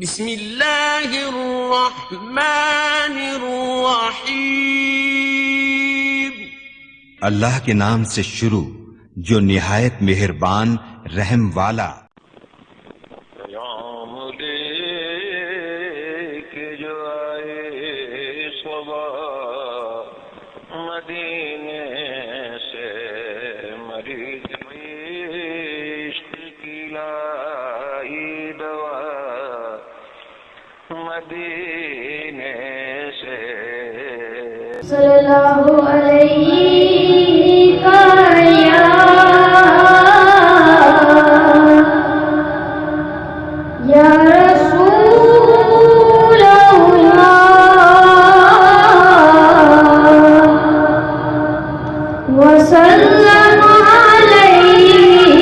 بسم اللہ الرحمن الرحیم۔ اللہ کے نام سے شروع جو نہایت مہربان رحم والا۔ پیام لے کے جو آئے صبا مدینے سے، مریض عشق کی لائی دوا مدینے سے۔ صلی اللہ علیہ یا رسول اللہ وسلم علیک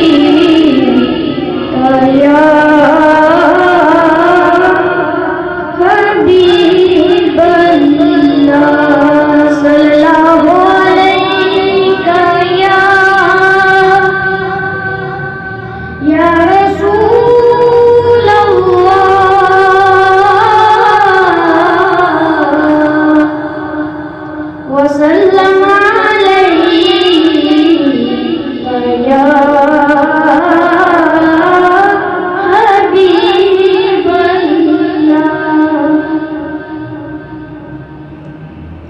یا حبیب اللہ، صلی اللہ علیک یا رسول اللہ وسلم علیک یا حبیب اللہ۔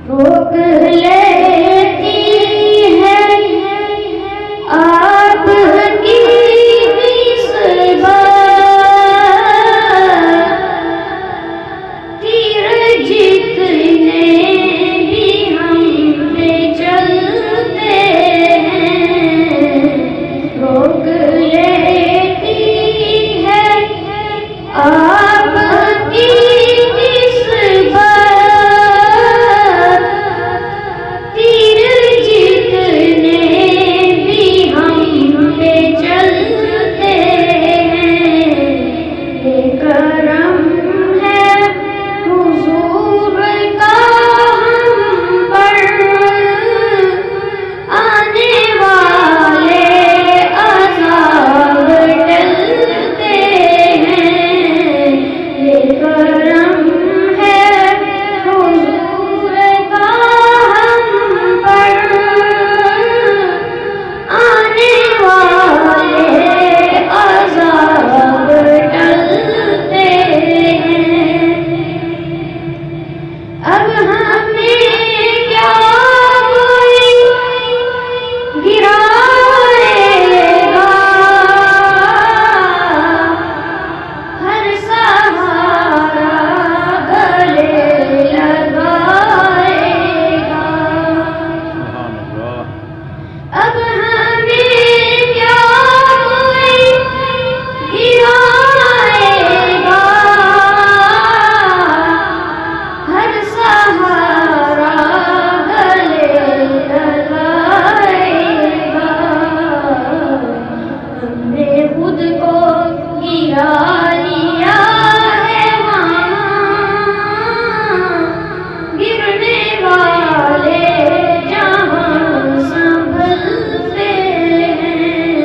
روک لیتی ہے آپ کی نسبت، تیر جتنے بھی ہم پہ چلتے ہیں، روک لیتی ہے آپ کی نسبت، تیر جتنے بھی ہم پہ چلتے ہیں، یہ کرم ہے حضور کا ہم پر، آنے والے عذاب ٹلتے ہیں، یہ کرم ہے حضور کا ہم پر، آنے والے عذاب ٹلتے ہیں۔ اب ہمیں کیا کوئی گرائے گا، ہر سہارا گلے لگائے گا۔ اب ہمیں کیا کوئی گرائے گا، ہر سہارا گلے لگائے گا۔ ہم نے خود کو گرا لیا ہے وہاں، گرنے والے جہاں سنبھلتے ہیں،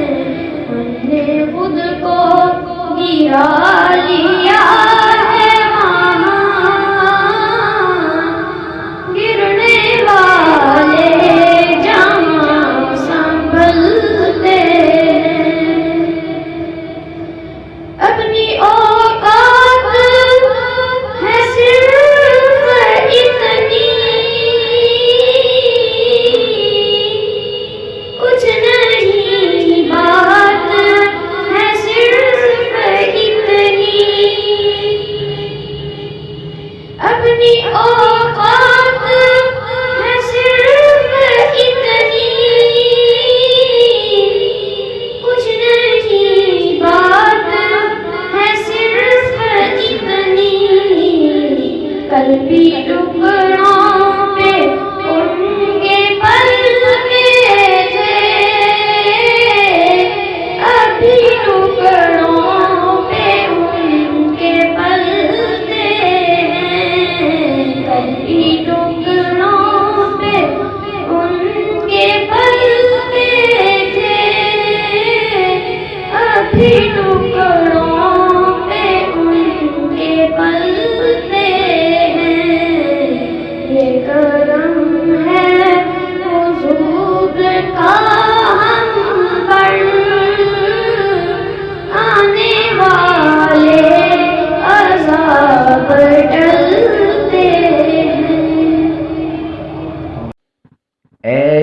ہم نے خود کو گرا لیا ہے وہاں، گرنے والے جہاں سنبھلتے ہیں۔ اپنی اوقات ہے صرف اتنی، کچھ نہیں بات ہے صرف اتنی، اپنی اوقات ہے صرف اتنی، کچھ نہیں بات ہے صرف اتنی، کل بھی ٹکڑوں پہ ان کے پلتے تھے، ابھی ٹکڑوں پہ ان کے پلتے ہیں، کل بھی ٹکڑوں پہ ان کے پلتے تھے، ابھی ٹکڑوں پہ ان کے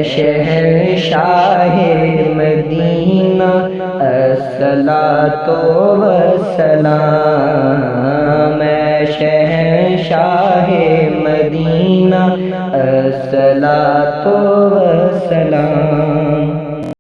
شہنشاہ مدینہ الصلاۃ والسلام، اے شہنشاہ مدینہ الصلاۃ والسلام۔